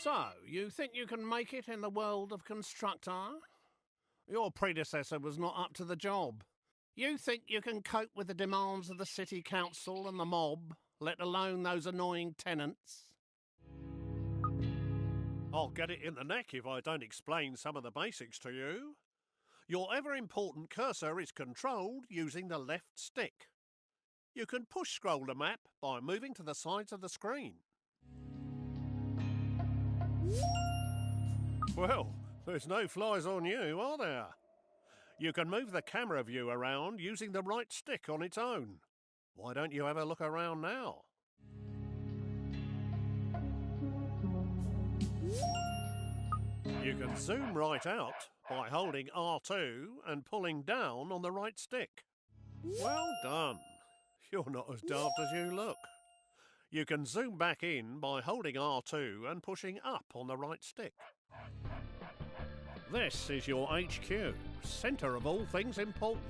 So, you think you can make it in the world of Constructor? Your predecessor was not up to the job. You think you can cope with the demands of the city council and the mob, let alone those annoying tenants? I'll get it in the neck if I don't explain some of the basics to you. Your ever-important cursor is controlled using the left stick. You can push-scroll the map by moving to the sides of the screen. Well, there's no flies on you, are there? You can move the camera view around using the right stick on its own. Why don't you have a look around now? You can zoom right out by holding R2 and pulling down on the right stick. Well done. You're not as daft as you look. You can zoom back in by holding R2 and pushing up on the right stick. This is your HQ, centre of all things important.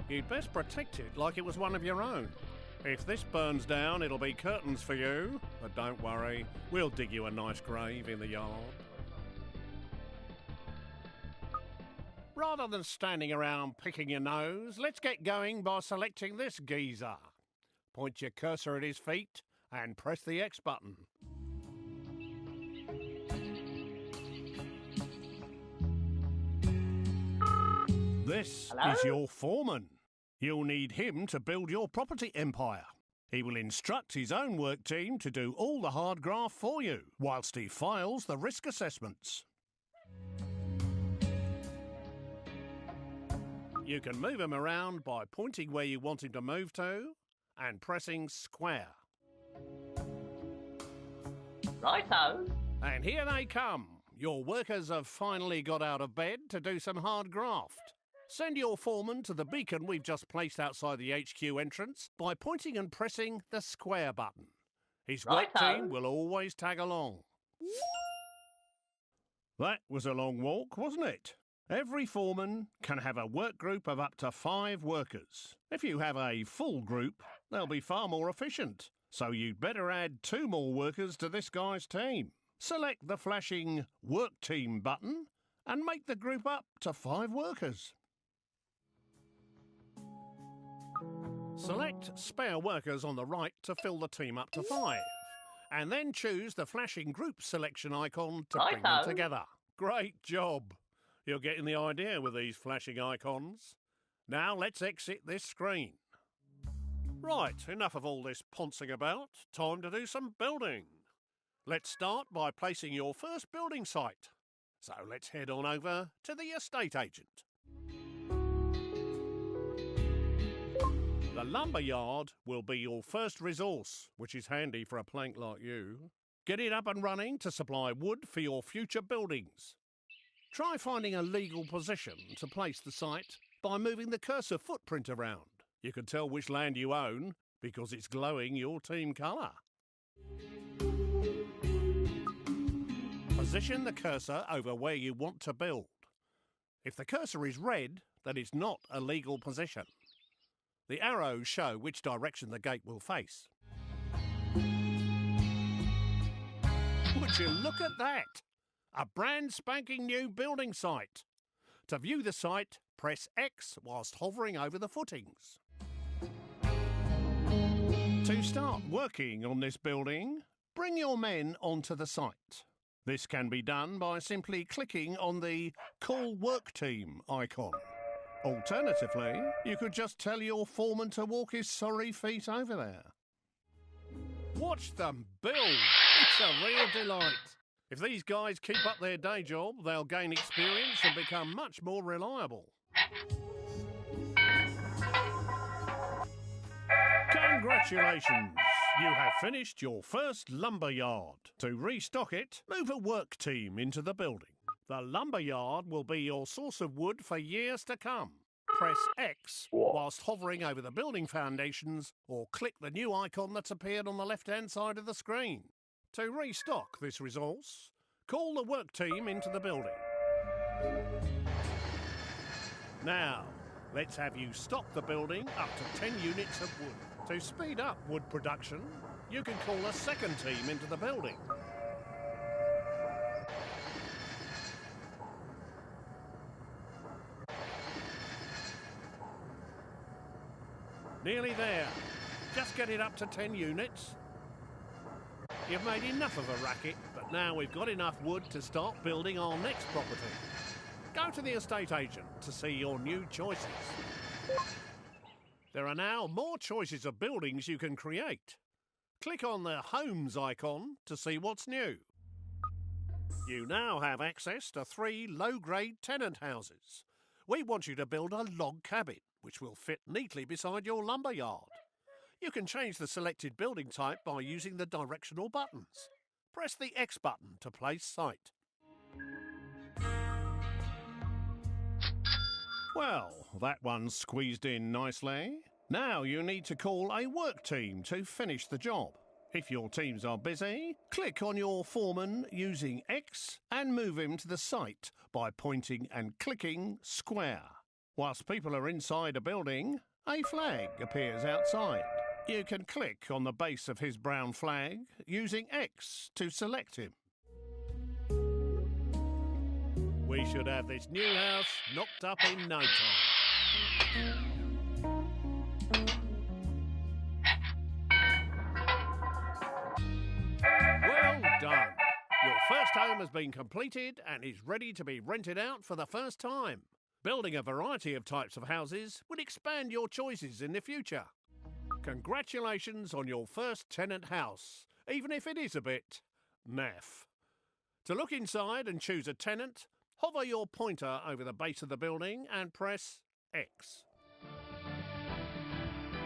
You'd best protect it like it was one of your own. If this burns down, it'll be curtains for you, but don't worry, we'll dig you a nice grave in the yard. Rather than standing around picking your nose, let's get going by selecting this geezer. Point your cursor at his feet and press the X button. This is your foreman. You'll need him to build your property empire. He will instruct his own work team to do all the hard graft for you, whilst he files the risk assessments. You can move him around by pointing where you want him to move to and pressing square. Righto. And here they come. Your workers have finally got out of bed to do some hard graft. Send your foreman to the beacon we've just placed outside the HQ entrance by pointing and pressing the square button. His work team will always tag along. That was a long walk, wasn't it? Every foreman can have a work group of up to 5 workers. If you have a full group, they'll be far more efficient. So you'd better add 2 more workers to this guy's team. Select the flashing Work Team button and make the group up to 5 workers. Select Spare Workers on the right to fill the team up to 5. And then choose the flashing group selection icon to bring them together. Great job! You're getting the idea with these flashing icons. Now let's exit this screen. Right, enough of all this poncing about. Time to do some building. Let's start by placing your first building site. So let's head on over to the estate agent. The lumber yard will be your first resource, which is handy for a plank like you. Get it up and running to supply wood for your future buildings. Try finding a legal position to place the site by moving the cursor footprint around. You can tell which land you own because it's glowing your team colour. Position the cursor over where you want to build. If the cursor is red, then it's not a legal position. The arrows show which direction the gate will face. Would you look at that? A brand spanking new building site. To view the site, press X whilst hovering over the footings. To start working on this building, bring your men onto the site. This can be done by simply clicking on the Call Work Team icon. Alternatively, you could just tell your foreman to walk his sorry feet over there. Watch them build. It's a real delight. If these guys keep up their day job, they'll gain experience and become much more reliable. Congratulations! You have finished your first lumber yard. To restock it, move a work team into the building. The lumber yard will be your source of wood for years to come. Press X whilst hovering over the building foundations or click the new icon that's appeared on the left-hand side of the screen. To restock this resource, call the work team into the building. Now, let's have you stock the building up to 10 units of wood. To speed up wood production, you can call a second team into the building. Nearly there. Just get it up to 10 units. You've made enough of a racket, but now we've got enough wood to start building our next property. Go to the estate agent to see your new choices. There are now more choices of buildings you can create. Click on the Homes icon to see what's new. You now have access to 3 low-grade tenant houses. We want you to build a log cabin, which will fit neatly beside your lumber yard. You can change the selected building type by using the directional buttons. Press the X button to place site. Well, that one's squeezed in nicely. Now you need to call a work team to finish the job. If your teams are busy, click on your foreman using X and move him to the site by pointing and clicking square. Whilst people are inside a building, a flag appears outside. You can click on the base of his brown flag using X to select him. We should have this new house knocked up in no time. Well done. Your first home has been completed and is ready to be rented out for the first time. Building a variety of types of houses would expand your choices in the future. Congratulations on your first tenant house, even if it is a bit naff. To look inside and choose a tenant, hover your pointer over the base of the building and press X.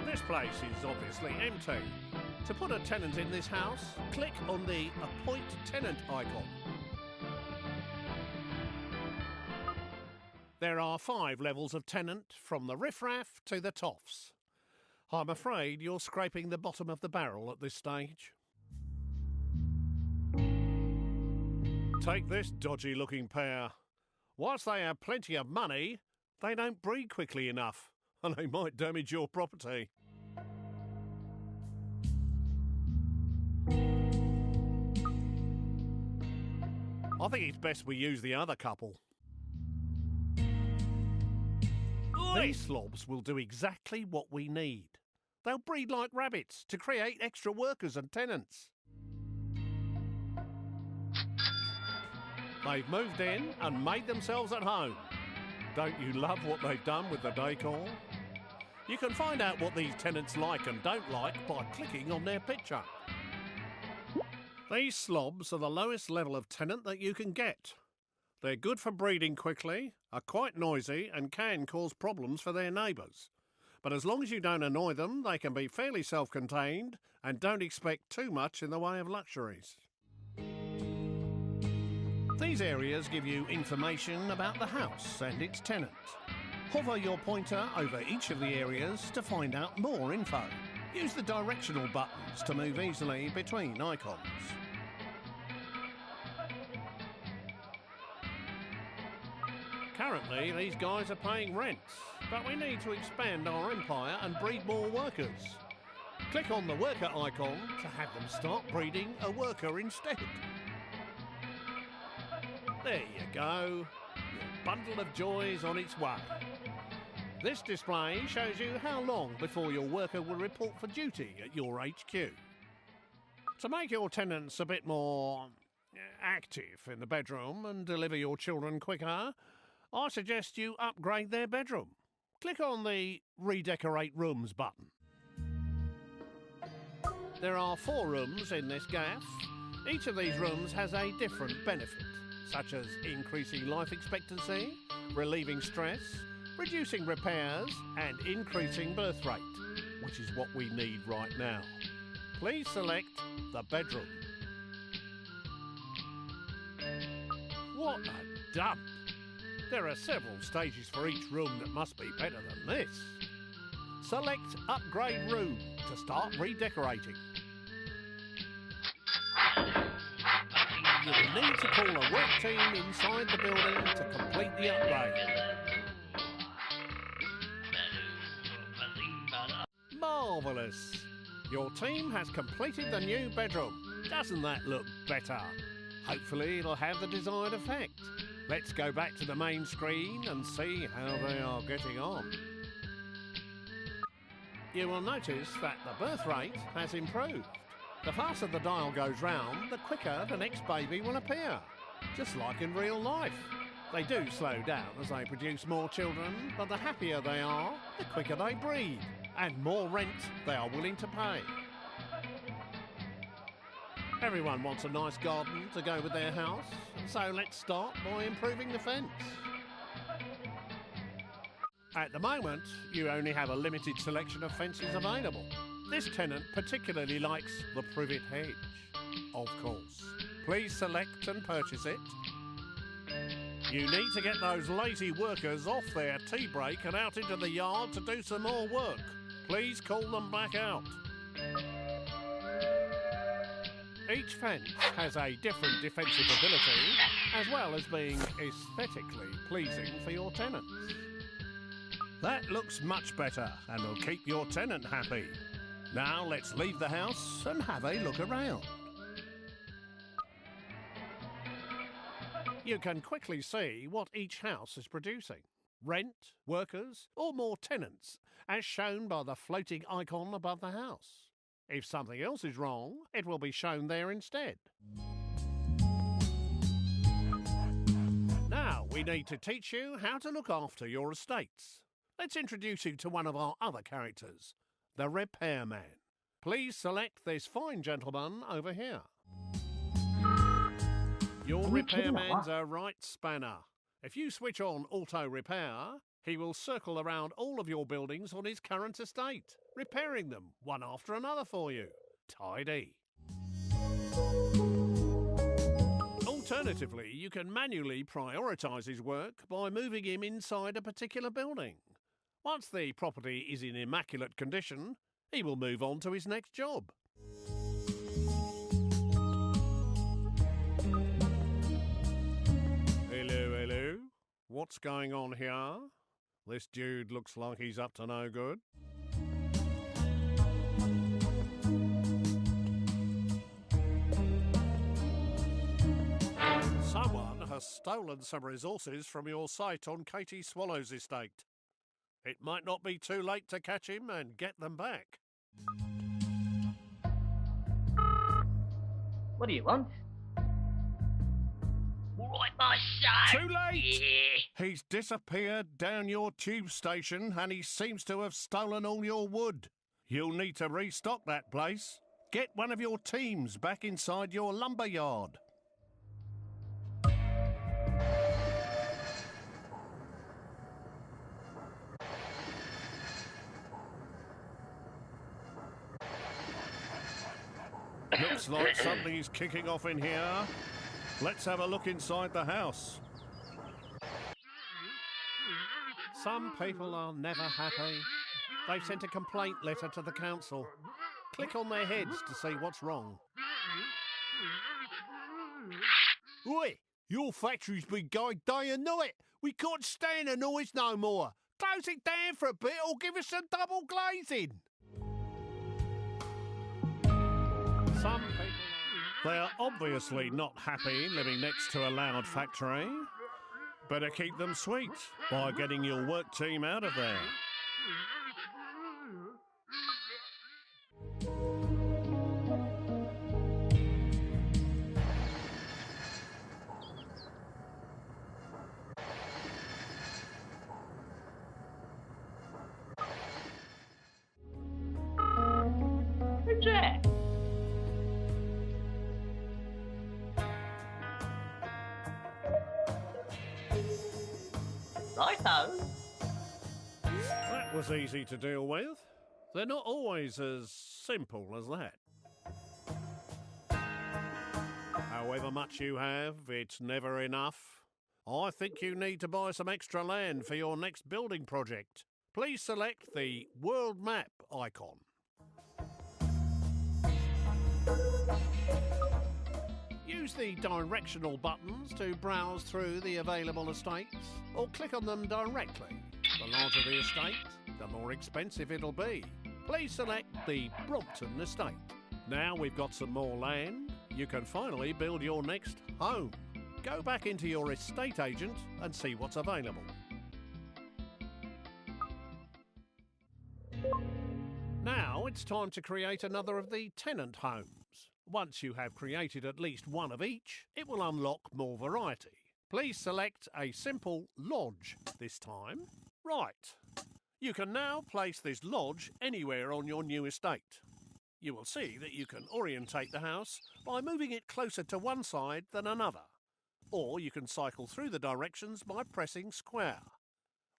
This place is obviously empty. To put a tenant in this house, click on the Appoint Tenant icon. There are 5 levels of tenant, from the riffraff to the toffs. I'm afraid you're scraping the bottom of the barrel at this stage. Take this dodgy-looking pair. Whilst they have plenty of money, they don't breed quickly enough, and they might damage your property. I think it's best we use the other couple. These slobs will do exactly what we need. They'll breed like rabbits to create extra workers and tenants. They've moved in and made themselves at home. Don't you love what they've done with the decor? You can find out what these tenants like and don't like by clicking on their picture. These slobs are the lowest level of tenant that you can get. They're good for breeding quickly, are quite noisy and can cause problems for their neighbours. But as long as you don't annoy them, they can be fairly self-contained and don't expect too much in the way of luxuries. These areas give you information about the house and its tenant. Hover your pointer over each of the areas to find out more info. Use the directional buttons to move easily between icons. Currently, these guys are paying rents, but we need to expand our empire and breed more workers. Click on the worker icon to have them start breeding a worker instead. There you go. Your bundle of joy is on its way. This display shows you how long before your worker will report for duty at your HQ. To make your tenants a bit more active in the bedroom and deliver your children quicker, I suggest you upgrade their bedroom. Click on the Redecorate Rooms button. There are 4 rooms in this gaff. Each of these rooms has a different benefit, such as increasing life expectancy, relieving stress, reducing repairs and increasing birth rate, which is what we need right now. Please select the bedroom. What a dump! There are several stages for each room that must be better than this. Select Upgrade Room to start redecorating. You will need to call a work team inside the building to complete the upgrade. Marvellous! Your team has completed the new bedroom. Doesn't that look better? Hopefully it'll have the desired effect. Let's go back to the main screen and see how they are getting on. you will notice that the birth rate has improved. The faster the dial goes round, the quicker the next baby will appear. Just like in real life. They do slow down as they produce more children, but the happier they are, the quicker they breed, and more rent they are willing to pay. Everyone wants a nice garden to go with their house, so let's start by improving the fence. At the moment, you only have a limited selection of fences available. This tenant particularly likes the privet hedge, of course. Please select and purchase it. You need to get those lazy workers off their tea break and out into the yard to do some more work. Please call them back out. Each fence has a different defensive ability, as well as being aesthetically pleasing for your tenants. That looks much better and will keep your tenant happy. Now let's leave the house and have a look around. You can quickly see what each house is producing. Rent, workers, or more tenants, as shown by the floating icon above the house. If something else is wrong, it will be shown there instead. Now we need to teach you how to look after your estates. Let's introduce you to one of our other characters, the repairman. Please select this fine gentleman over here. Your repairman's a right spanner. If you switch on auto repair, he will circle around all of your buildings on his current estate, repairing them one after another for you. Tidy. Alternatively, you can manually prioritise his work by moving him inside a particular building. Once the property is in immaculate condition, he will move on to his next job. Hello. What's going on here? This dude looks like he's up to no good. Someone has stolen some resources from your site on Katie Swallow's estate. It might not be too late to catch him and get them back. What do you want? Right, my son. Too late! Yeah. He's disappeared down your tube station and he seems to have stolen all your wood. You'll need to restock that place. Get one of your teams back inside your lumber yard. Looks like something's kicking off in here. Let's have a look inside the house. Some people are never happy. They've sent a complaint letter to the council. Click on their heads to see what's wrong. Oi! Your factory's been going day and night. We can't stand the noise no more. Close it down for a bit or give us some double glazing. Some people they're obviously not happy living next to a loud factory. Better keep them sweet by getting your work team out of there. Jack. Righto. That was easy to deal with. They're not always as simple as that. However much you have, it's never enough. I think you need to buy some extra land for your next building project. Please select the world map icon. Use the directional buttons to browse through the available estates, or click on them directly. The larger the estate, the more expensive it'll be. Please select the Brompton estate. Now we've got some more land, you can finally build your next home. Go back into your estate agent and see what's available. it's time to create another of the tenant homes. Once you have created at least one of each, it will unlock more variety. Please select a simple lodge this time. Right. You can now place this lodge anywhere on your new estate. You will see that you can orientate the house by moving it closer to one side than another, or you can cycle through the directions by pressing square.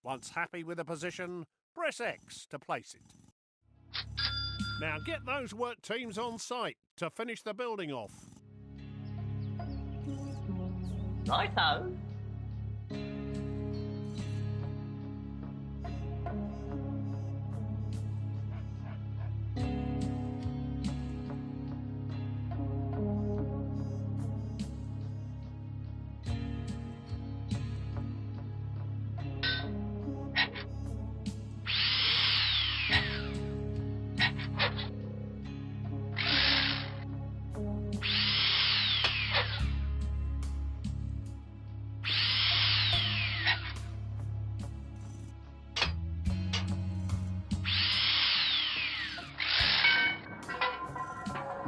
Once happy with a position, press X to place it. Now get those work teams on site to finish the building off. Righto.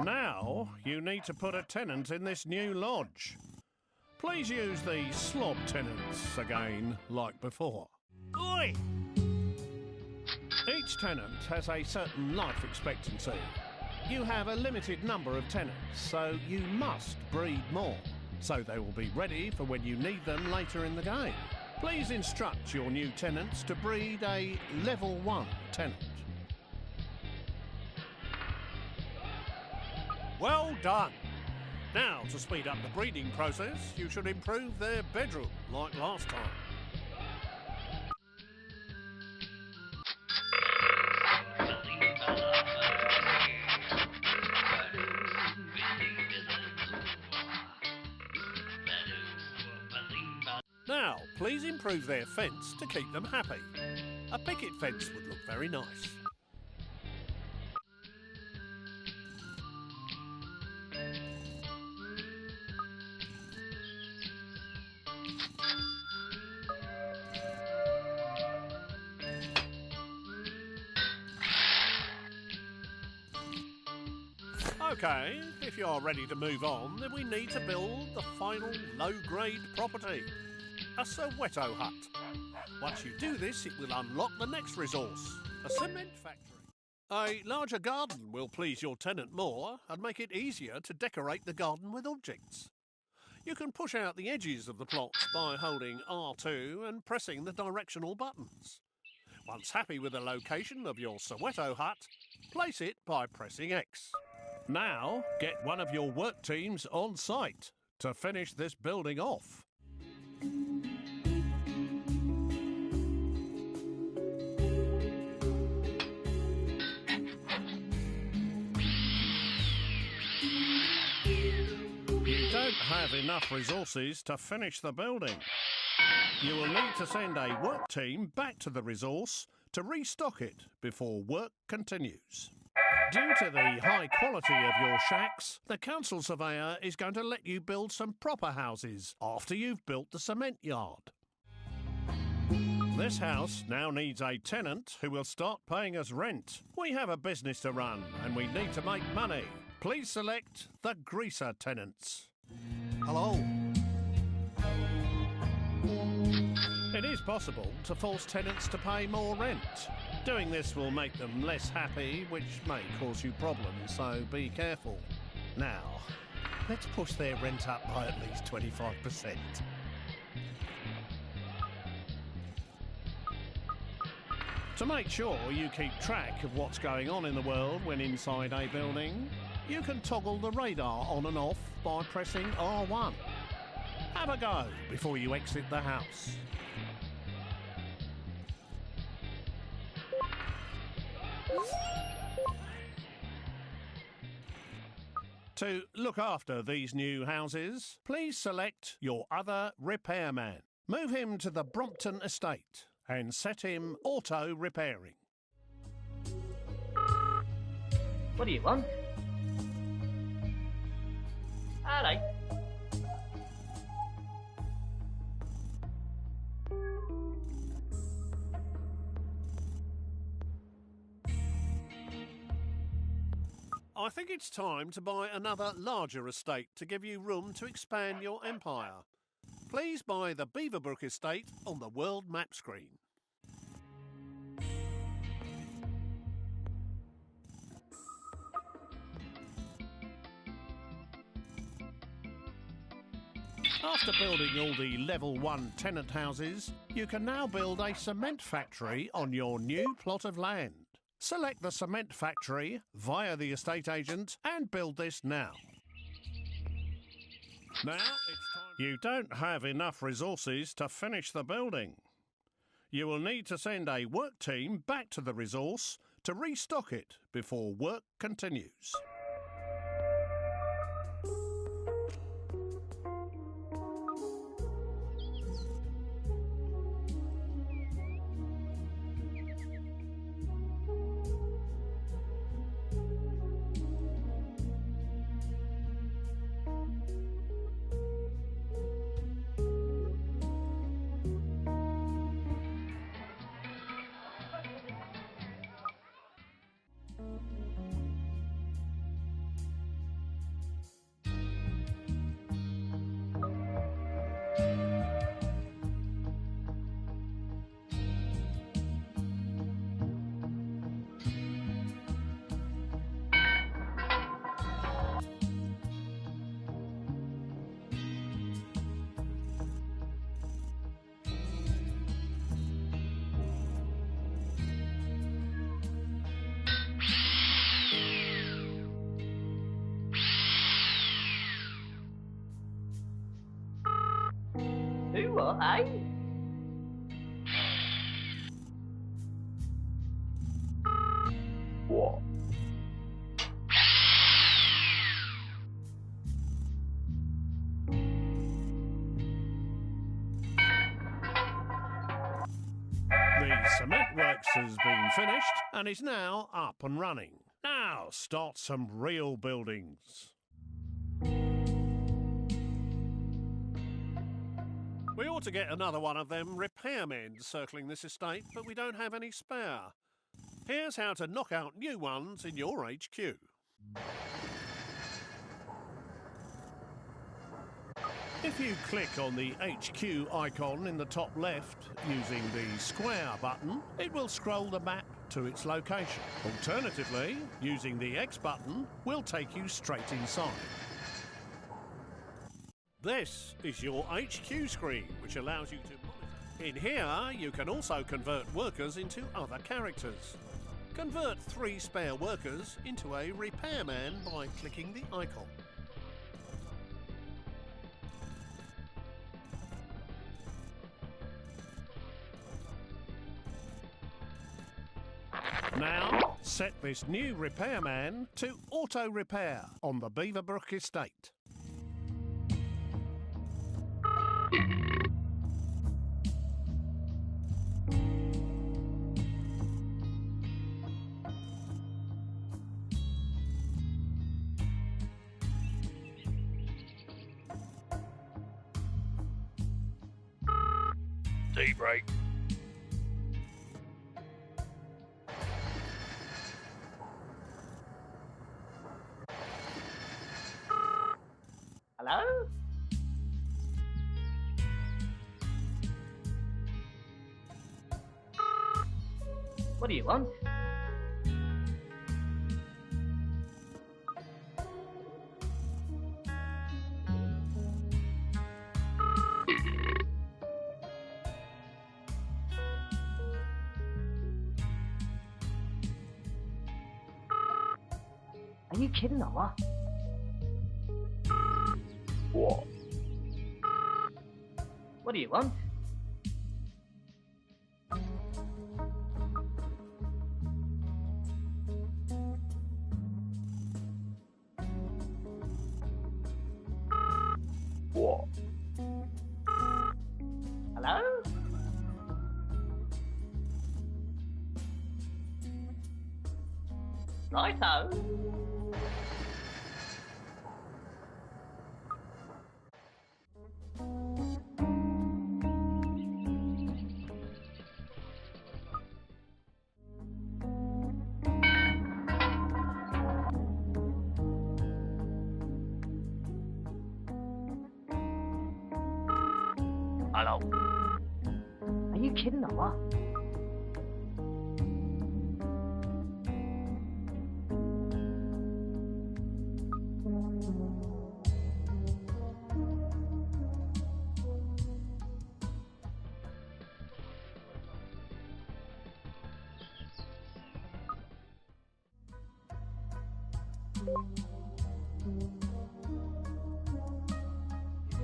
Now, you need to put a tenant in this new lodge. Please use the slob tenants again, like before. Oi! Each tenant has a certain life expectancy. You have a limited number of tenants, so you must breed more, so they will be ready for when you need them later in the game. Please instruct your new tenants to breed a level 1 tenant. Well done. Now, to speed up the breeding process, you should improve their bedroom, like last time. Now, please improve their fence to keep them happy. A picket fence would look very nice. Okay, if you are ready to move on, then we need to build the final low-grade property, a Soweto hut. Once you do this, it will unlock the next resource, a cement factory. A larger garden will please your tenant more and make it easier to decorate the garden with objects. You can push out the edges of the plots by holding R2 and pressing the directional buttons. Once happy with the location of your Soweto hut, place it by pressing X. Now, get one of your work teams on site to finish this building off. You don't have enough resources to finish the building. You will need to send a work team back to the resource to restock it before work continues. Due to the high quality of your shacks, the council surveyor is going to let you build some proper houses after you've built the cement yard. This house now needs a tenant who will start paying us rent. We have a business to run and we need to make money. Please select the greaser tenants. Hello. It is possible to force tenants to pay more rent. Doing this will make them less happy, which may cause you problems, so be careful. Now, let's push their rent up by at least 25%. To make sure you keep track of what's going on in the world when inside a building, you can toggle the radar on and off by pressing R1. Have a go before you exit the house. To look after these new houses, please select your other repairman. Move him to the Brompton estate and set him auto-repairing. What do you want? Hello. I think it's time to buy another larger estate to give you room to expand your empire. Please buy the Beaverbrook estate on the world map screen. After building all the level 1 tenant houses, you can now build a cement factory on your new plot of land. Select the cement factory via the estate agent and build this now. Now it's time. You don't have enough resources to finish the building. You will need to send a work team back to the resource to restock it before work continues. Who what, eh? What? The cement works has been finished and is now up and running. Now start some real buildings. We ought to get another one of them repairmen circling this estate, but we don't have any spare. Here's how to knock out new ones in your HQ. If you click on the HQ icon in the top left using the square button, it will scroll the map to its location. Alternatively, using the X button will take you straight inside. This is your HQ screen, which allows you to monitor. In here, you can also convert workers into other characters. Convert 3 spare workers into a repairman by clicking the icon. Now, set this new repairman to auto repair on the Beaverbrook estate. Tea break. Hello? What do you want? Are you kidding or what? What? What do you want? What? Hello? Righto. Hello. Are you kidding or what?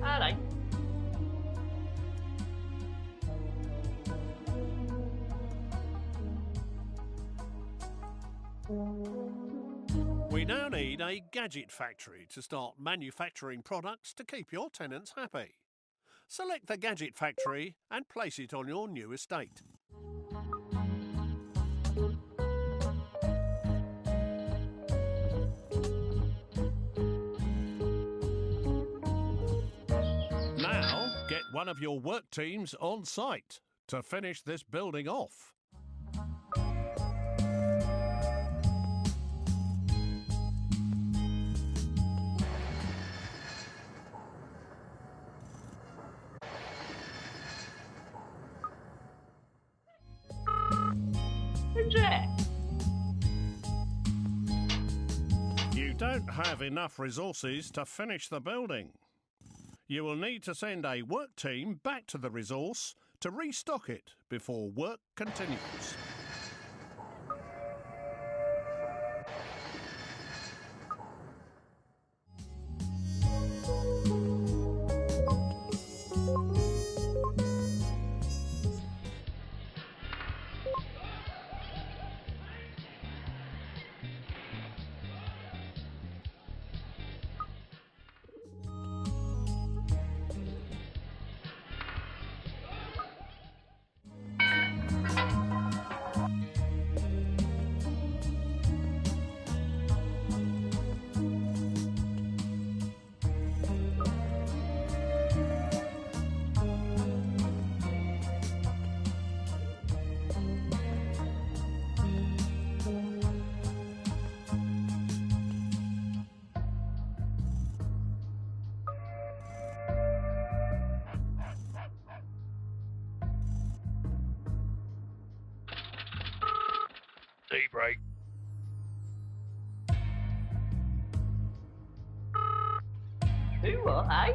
Hello. We now need a gadget factory to start manufacturing products to keep your tenants happy. Select the gadget factory and place it on your new estate. Now, get one of your work teams on site to finish this building off. Who's there? You don't have enough resources to finish the building. You will need to send a work team back to the resource to restock it before work continues. Tea break. Who what, eh?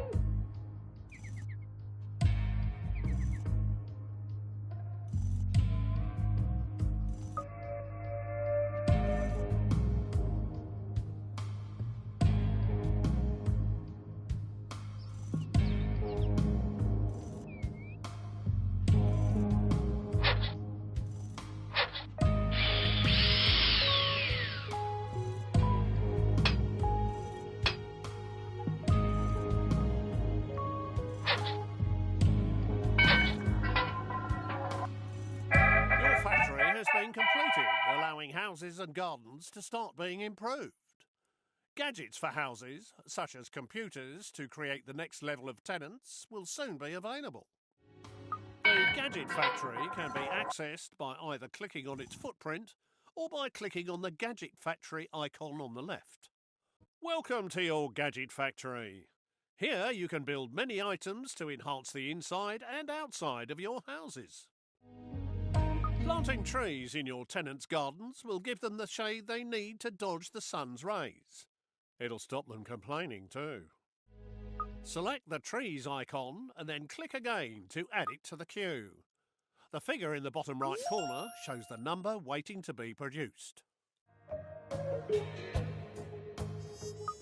Your factory has been completed, allowing houses and gardens to start being improved. Gadgets for houses, such as computers to create the next level of tenants, will soon be available. The Gadget Factory can be accessed by either clicking on its footprint or by clicking on the Gadget Factory icon on the left. Welcome to your Gadget Factory. Here you can build many items to enhance the inside and outside of your houses. Planting trees in your tenants' gardens will give them the shade they need to dodge the sun's rays. It'll stop them complaining too. Select the trees icon and then click again to add it to the queue. The figure in the bottom right corner shows the number waiting to be produced.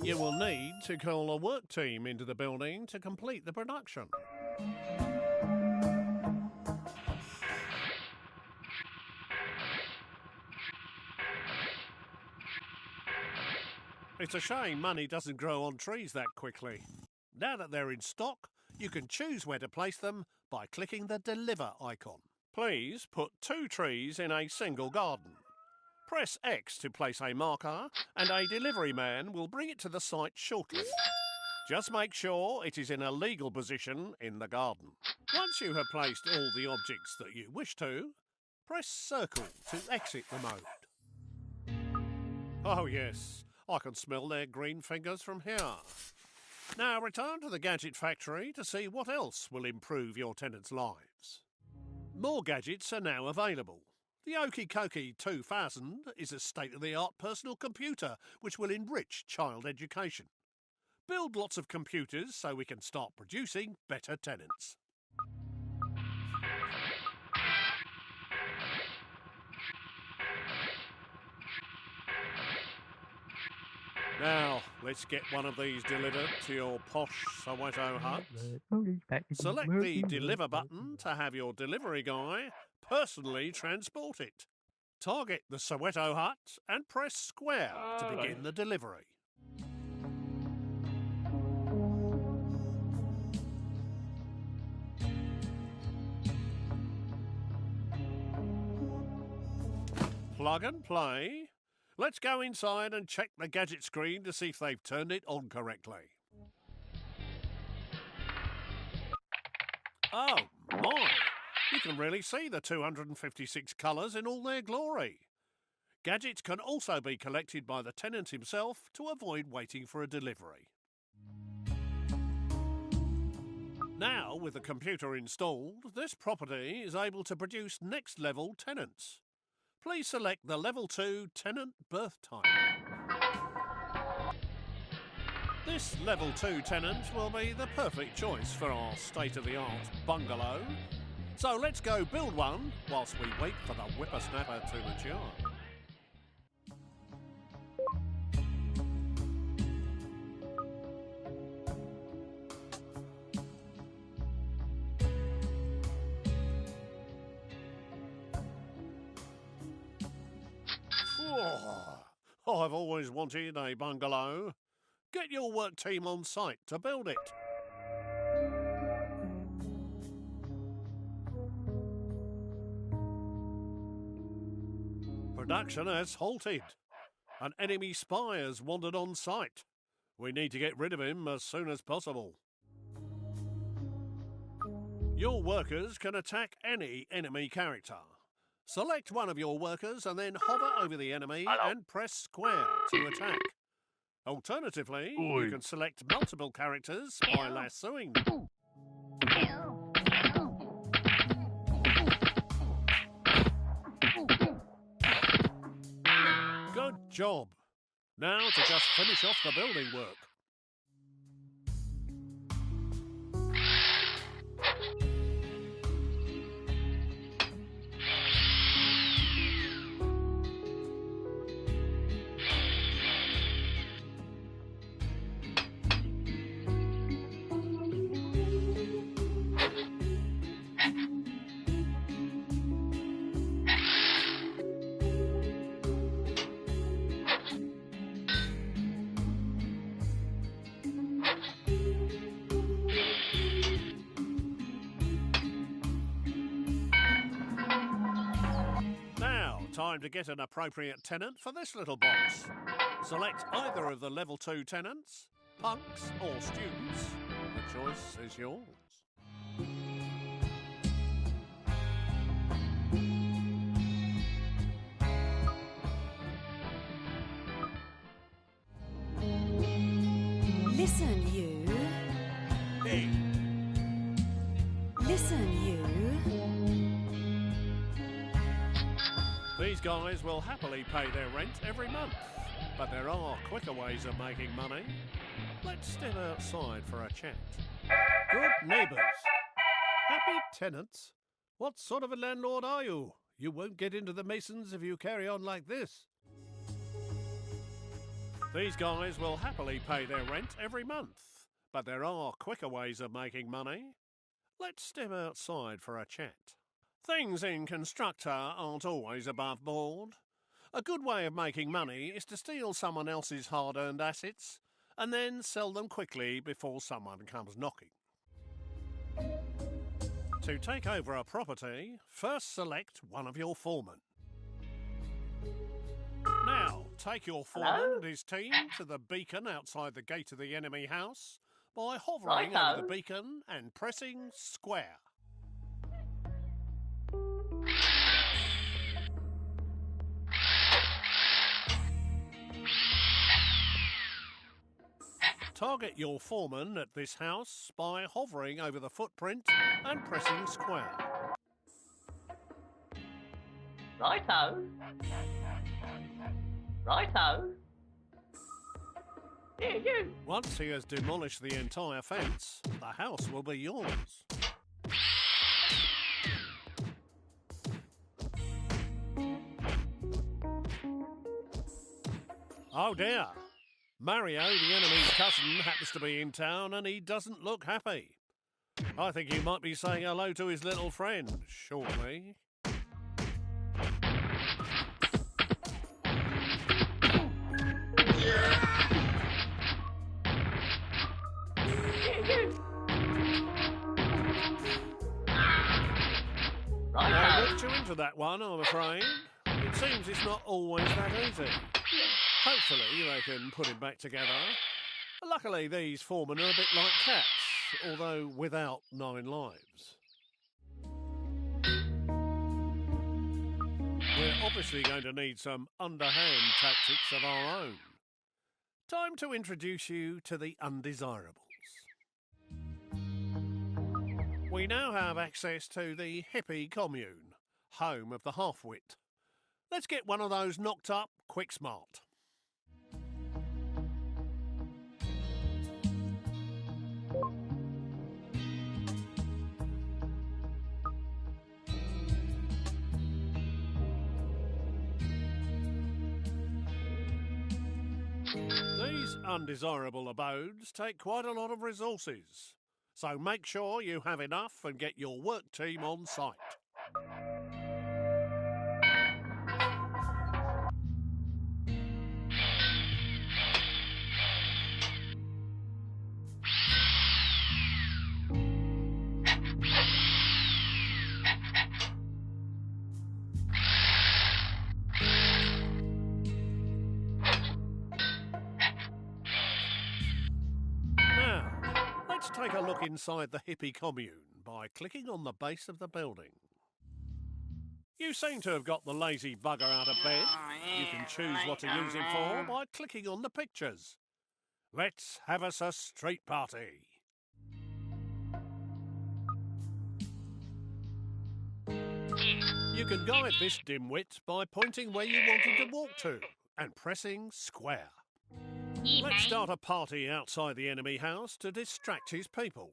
You will need to call a work team into the building to complete the production. It's a shame money doesn't grow on trees that quickly. Now that they're in stock, you can choose where to place them by clicking the Deliver icon. Please put 2 trees in a single garden. Press X to place a marker and a delivery man will bring it to the site shortly. Just make sure it is in a legal position in the garden. Once you have placed all the objects that you wish to, press Circle to exit the mode. Oh yes, I can smell their green fingers from here. Now return to the gadget factory to see what else will improve your tenants' lives. More gadgets are now available. The Okie Kokie 2000 is a state-of-the-art personal computer which will enrich child education. Build lots of computers so we can start producing better tenants. Now, let's get one of these delivered to your posh Soweto hut. Select the Deliver button to have your delivery guy personally transport it. Target the Soweto hut and press square to begin the delivery. Plug and play. Let's go inside and check the gadget screen to see if they've turned it on correctly. Oh my! You can really see the 256 colours in all their glory. Gadgets can also be collected by the tenant himself to avoid waiting for a delivery. Now, with the computer installed, this property is able to produce next level tenants. Please select the Level 2 Tenant Birth Type. This Level 2 tenant will be the perfect choice for our state-of-the-art bungalow. So let's go build one whilst we wait for the whippersnapper to mature. Oh, I've always wanted a bungalow. Get your work team on site to build it. Production has halted. An enemy spy has wandered on site. We need to get rid of him as soon as possible. Your workers can attack any enemy character. Select one of your workers and then hover over the enemy and press square to attack. Alternatively, you can select multiple characters by lassoing them. Good job. Now to just finish off the building work. Time to get an appropriate tenant for this little box. Select either of the Level 2 tenants, punks or students. The choice is yours. Listen, you. Hey. Listen, you. These guys will happily pay their rent every month, but there are quicker ways of making money. Let's step outside for a chat. Good neighbours. Happy tenants? What sort of a landlord are you? You won't get into the Masons if you carry on like this. These guys will happily pay their rent every month, but there are quicker ways of making money. Let's step outside for a chat. Things in Constructor aren't always above board. A good way of making money is to steal someone else's hard-earned assets and then sell them quickly before someone comes knocking. To take over a property, first select one of your foremen. Now, take your foreman and his team to the beacon outside the gate of the enemy house by hovering over the beacon and pressing square. Target your foreman at this house by hovering over the footprint and pressing square. Righto. Righto. Here, you. Once he has demolished the entire fence, the house will be yours. Oh dear. Mario, the enemy's cousin, happens to be in town and he doesn't look happy. I think he might be saying hello to his little friend shortly. I looked you into that one, I'm afraid. It seems it's not always that easy. Hopefully they can put him back together. Luckily, these foremen are a bit like cats, although without 9 lives. We're obviously going to need some underhand tactics of our own. Time to introduce you to the undesirables. We now have access to the hippie commune, home of the half-wit. Let's get one of those knocked up quick smart. These undesirable abodes take quite a lot of resources, so make sure you have enough and get your work team on site. Let's take a look inside the hippie commune by clicking on the base of the building. You seem to have got the lazy bugger out of bed. You can choose what to use him for by clicking on the pictures. Let's have us a street party. You can guide this dimwit by pointing where you want him to walk to and pressing square. Let's start a party outside the enemy house to distract his people.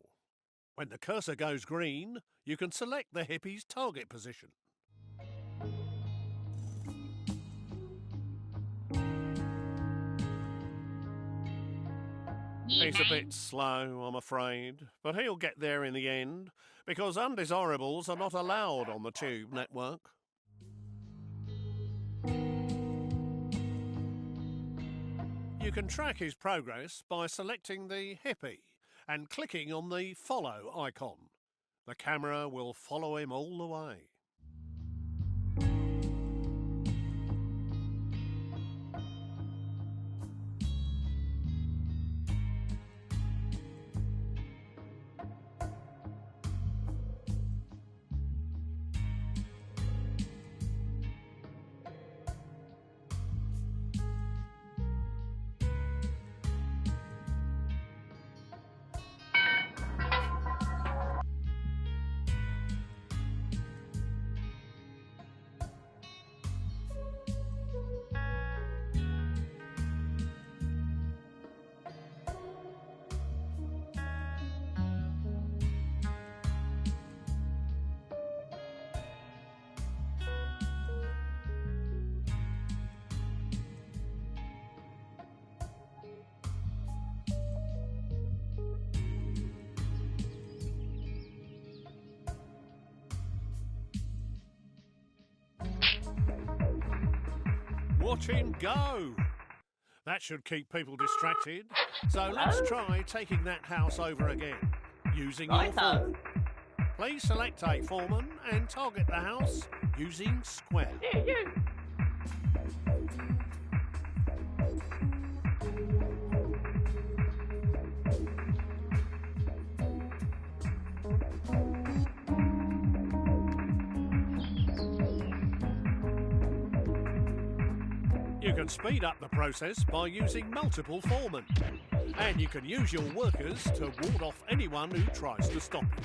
When the cursor goes green, you can select the hippie's target position. He's a bit slow, I'm afraid, but he'll get there in the end, because undesirables are not allowed on the Tube network. You can track his progress by selecting the hippie and clicking on the follow icon. The camera will follow him all the way. Watch him go! That should keep people distracted. So let's try taking that house over again, using your foreman. Please select a foreman and target the house using square. Here, you. You can speed up the process by using multiple foremen. And you can use your workers to ward off anyone who tries to stop you.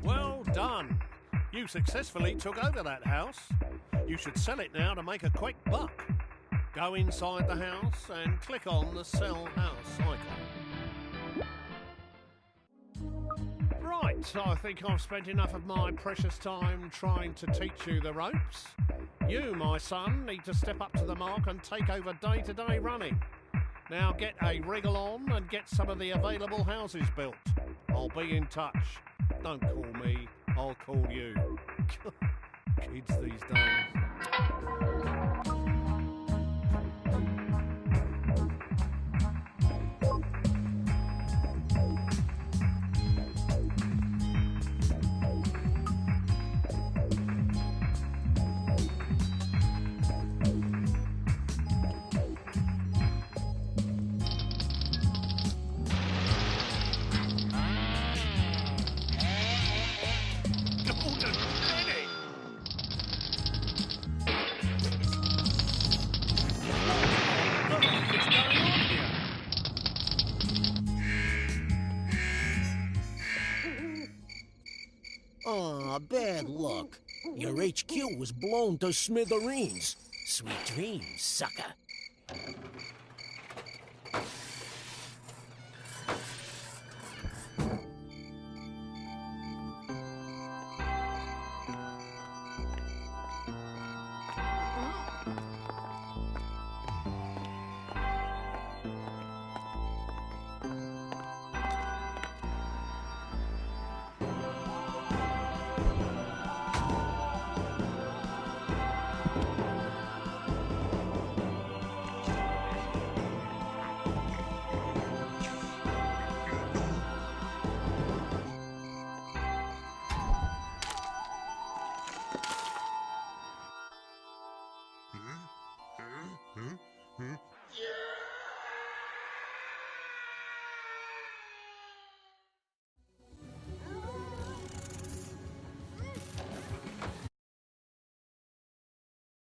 Well done. You successfully took over that house. You should sell it now to make a quick buck. Go inside the house and click on the Sell House icon. Right, I think I've spent enough of my precious time trying to teach you the ropes. You, my son, need to step up to the mark and take over day-to-day running. Now get a wriggle on and get some of the available houses built. I'll be in touch. Don't call me, I'll call you. Kids these days. Golden penny! What the heck is going on here? Aw, bad luck. Your HQ was blown to smithereens. Sweet dreams, sucker.